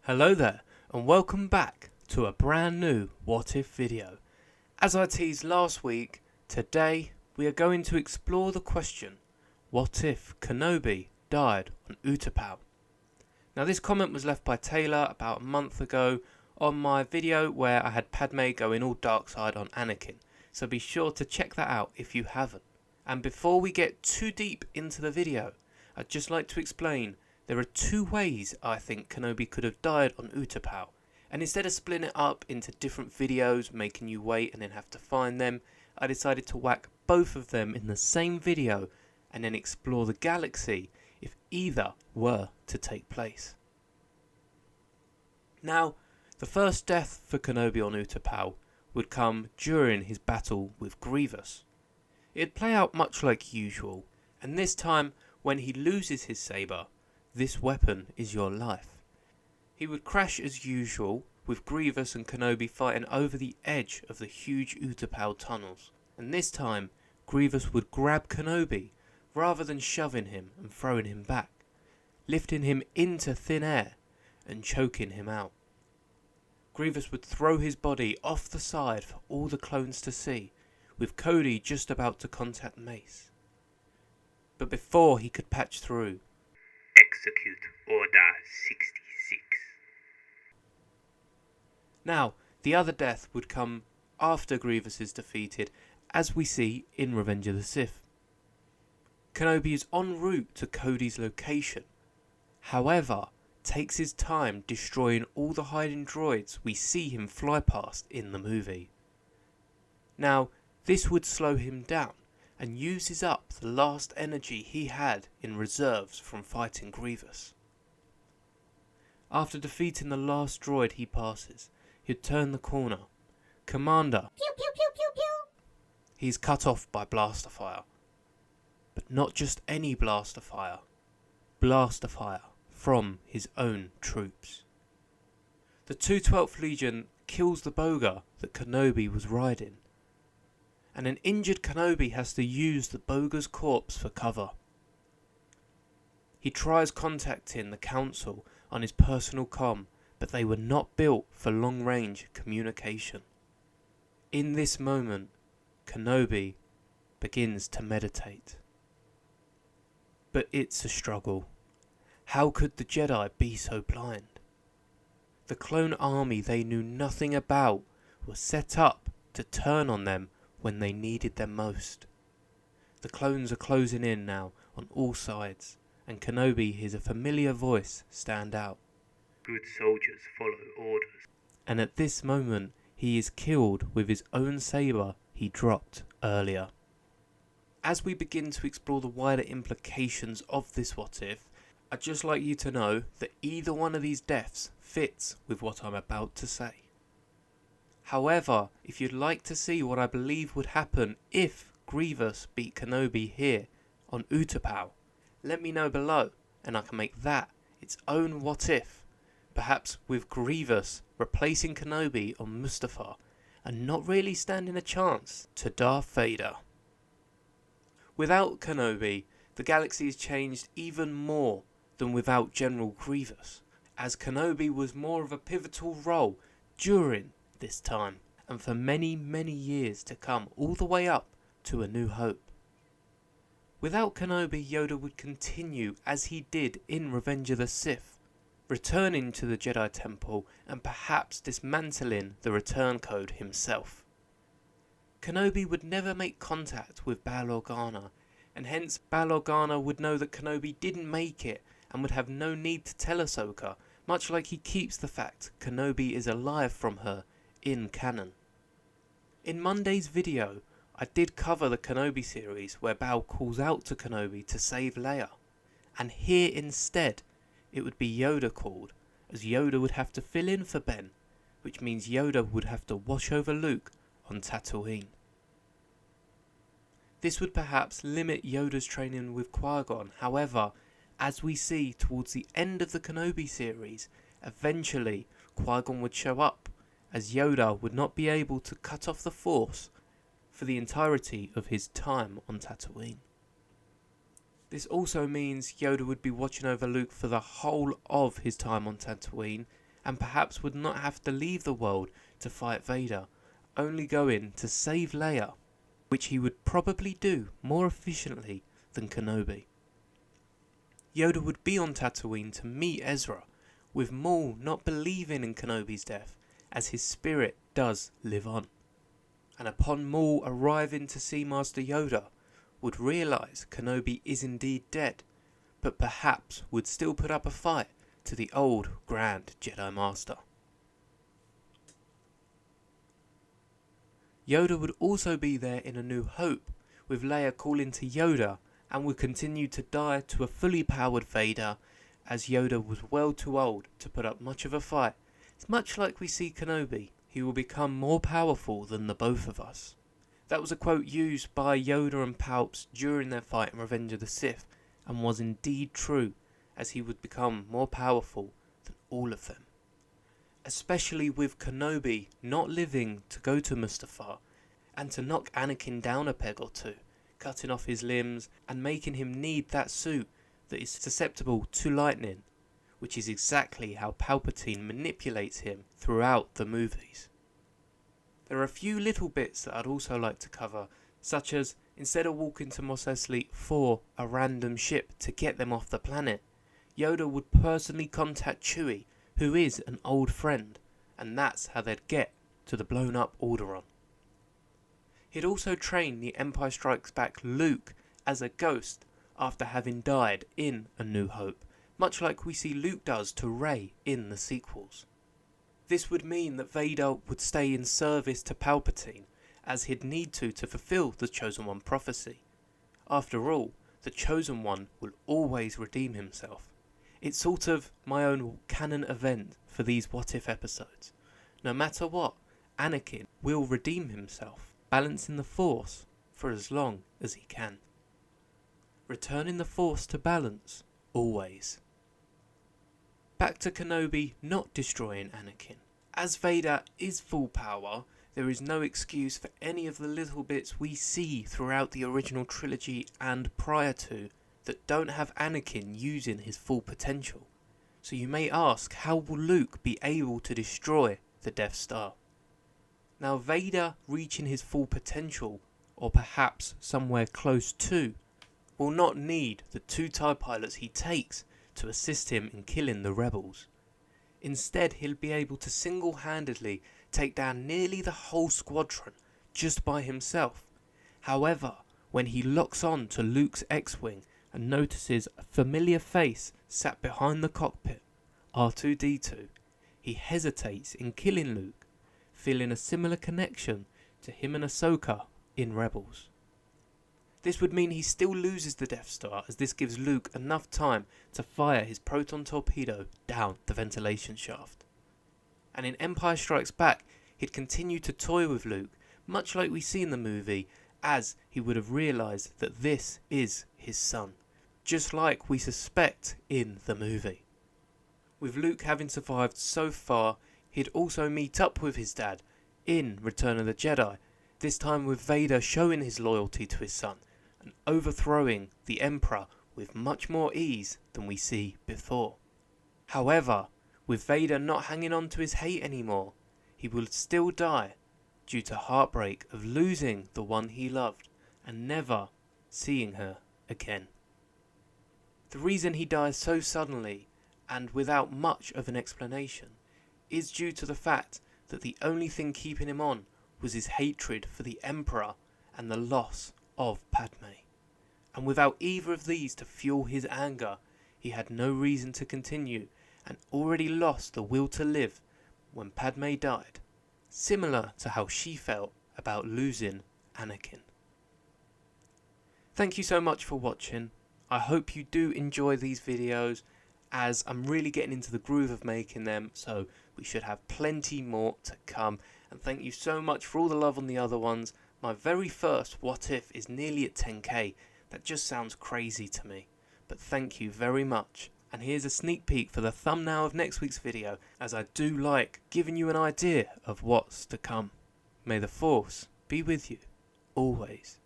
Hello there, and welcome back to a brand new What If video. As I teased last week, today we are going to explore the question, what if Kenobi died on Utapau? Now this comment was left by Taylor about a month ago on my video where I had Padme going all dark side on Anakin, so be sure to check that out if you haven't. And before we get too deep into the video, I'd just like to explain there are two ways I think Kenobi could have died on Utapau, and instead of splitting it up into different videos, making you wait and then have to find them, I decided to whack both of them in the same video and then explore the galaxy if either were to take place. Now, the first death for Kenobi on Utapau would come during his battle with Grievous. It'd play out much like usual, and this time when he loses his saber, this weapon is your life. He would crash as usual, with Grievous and Kenobi fighting over the edge of the huge Utapau tunnels, and this time Grievous would grab Kenobi rather than shoving him and throwing him back, lifting him into thin air and choking him out. Grievous would throw his body off the side for all the clones to see, with Cody just about to contact Mace. But before he could patch through, Execute Order 66. Now, the other death would come after Grievous is defeated, as we see in Revenge of the Sith. Kenobi is en route to Cody's location, however, takes his time destroying all the hiding droids we see him fly past in the movie. Now, this would slow him down and uses up the last energy he had in reserves from fighting Grievous. After defeating the last droid he passes, he'd turn the corner. Commander! Pew pew pew pew pew! He's cut off by blaster fire. But not just any blaster fire. Blaster fire from his own troops. The 212th Legion kills the boga that Kenobi was riding, and an injured Kenobi has to use the boga's corpse for cover. He tries contacting the Council on his personal comm, but they were not built for long-range communication. In this moment, Kenobi begins to meditate. But it's a struggle. How could the Jedi be so blind? The clone army they knew nothing about was set up to turn on them when they needed them most. The clones are closing in now on all sides, and Kenobi hears a familiar voice stand out. Good soldiers follow orders. And at this moment he is killed with his own saber he dropped earlier. As we begin to explore the wider implications of this what if, I'd just like you to know that either one of these deaths fits with what I'm about to say. However, if you'd like to see what I believe would happen if Grievous beat Kenobi here on Utapau, let me know below and I can make that its own what if, perhaps with Grievous replacing Kenobi on Mustafar and not really standing a chance to Darth Vader. Without Kenobi, the galaxy has changed even more than without General Grievous, as Kenobi was more of a pivotal role during this time, and for many, many years to come, all the way up to A New Hope. Without Kenobi, Yoda would continue as he did in Revenge of the Sith, returning to the Jedi Temple and perhaps dismantling the Return Code himself. Kenobi would never make contact with Bail Organa, and hence Bail Organa would know that Kenobi didn't make it and would have no need to tell Ahsoka, much like he keeps the fact Kenobi is alive from her in canon. In Monday's video, I did cover the Kenobi series where Bail calls out to Kenobi to save Leia, and here instead it would be Yoda called, as Yoda would have to fill in for Ben, which means Yoda would have to watch over Luke on Tatooine. This would perhaps limit Yoda's training with Qui-Gon, however, as we see towards the end of the Kenobi series, eventually Qui-Gon would show up, as Yoda would not be able to cut off the Force for the entirety of his time on Tatooine. This also means Yoda would be watching over Luke for the whole of his time on Tatooine, and perhaps would not have to leave the world to fight Vader, only go in to save Leia, which he would probably do more efficiently than Kenobi. Yoda would be on Tatooine to meet Ezra, with Maul not believing in Kenobi's death, as his spirit does live on. And upon Maul arriving to see Master Yoda, would realise Kenobi is indeed dead, but perhaps would still put up a fight to the old Grand Jedi Master. Yoda would also be there in A New Hope, with Leia calling to Yoda, and would continue to die to a fully powered Vader, as Yoda was well too old to put up much of a fight. It's much like we see Kenobi, he will become more powerful than the both of us. That was a quote used by Yoda and Palps during their fight in Revenge of the Sith, and was indeed true, as he would become more powerful than all of them. Especially with Kenobi not living to go to Mustafar, and to knock Anakin down a peg or two, cutting off his limbs and making him need that suit that is susceptible to lightning, which is exactly how Palpatine manipulates him throughout the movies. There are a few little bits that I'd also like to cover, such as instead of walking to Mos Eisley for a random ship to get them off the planet, Yoda would personally contact Chewie, who is an old friend, and that's how they'd get to the blown up Alderaan. He'd also trained the Empire Strikes Back Luke as a ghost after having died in A New Hope, much like we see Luke does to Rey in the sequels. This would mean that Vader would stay in service to Palpatine, as he'd need to fulfill the Chosen One prophecy. After all, the Chosen One will always redeem himself. It's sort of my own canon event for these What If episodes. No matter what, Anakin will redeem himself, balancing the Force for as long as he can. Returning the Force to balance, always. Back to Kenobi not destroying Anakin. As Vader is full power, there is no excuse for any of the little bits we see throughout the original trilogy and prior to that don't have Anakin using his full potential. So you may ask, how will Luke be able to destroy the Death Star? Now Vader reaching his full potential, or perhaps somewhere close to, will not need the 2 TIE pilots he takes to assist him in killing the rebels. Instead, he'll be able to single-handedly take down nearly the whole squadron just by himself. However, when he locks on to Luke's X-Wing and notices a familiar face sat behind the cockpit, R2-D2, he hesitates in killing Luke, feeling a similar connection to him and Ahsoka in Rebels. This would mean he still loses the Death Star, as this gives Luke enough time to fire his proton torpedo down the ventilation shaft. And in Empire Strikes Back, he'd continue to toy with Luke, much like we see in the movie, as he would have realised that this is his son, just like we suspect in the movie. With Luke having survived so far, he'd also meet up with his dad in Return of the Jedi, this time with Vader showing his loyalty to his son, and overthrowing the Emperor with much more ease than we see before. However, with Vader not hanging on to his hate anymore, he will still die due to heartbreak of losing the one he loved and never seeing her again. The reason he dies so suddenly and without much of an explanation is due to the fact that the only thing keeping him on was his hatred for the Emperor and the loss of Padme. And without either of these to fuel his anger, he had no reason to continue and already lost the will to live when Padme died, similar to how she felt about losing Anakin. Thank you so much for watching. I hope you do enjoy these videos, as I'm really getting into the groove of making them, so we should have plenty more to come. And thank you so much for all the love on the other ones. My very first What If is nearly at 10k. That just sounds crazy to me. But thank you very much. And here's a sneak peek for the thumbnail of next week's video, as I do like giving you an idea of what's to come. May the Force be with you, always.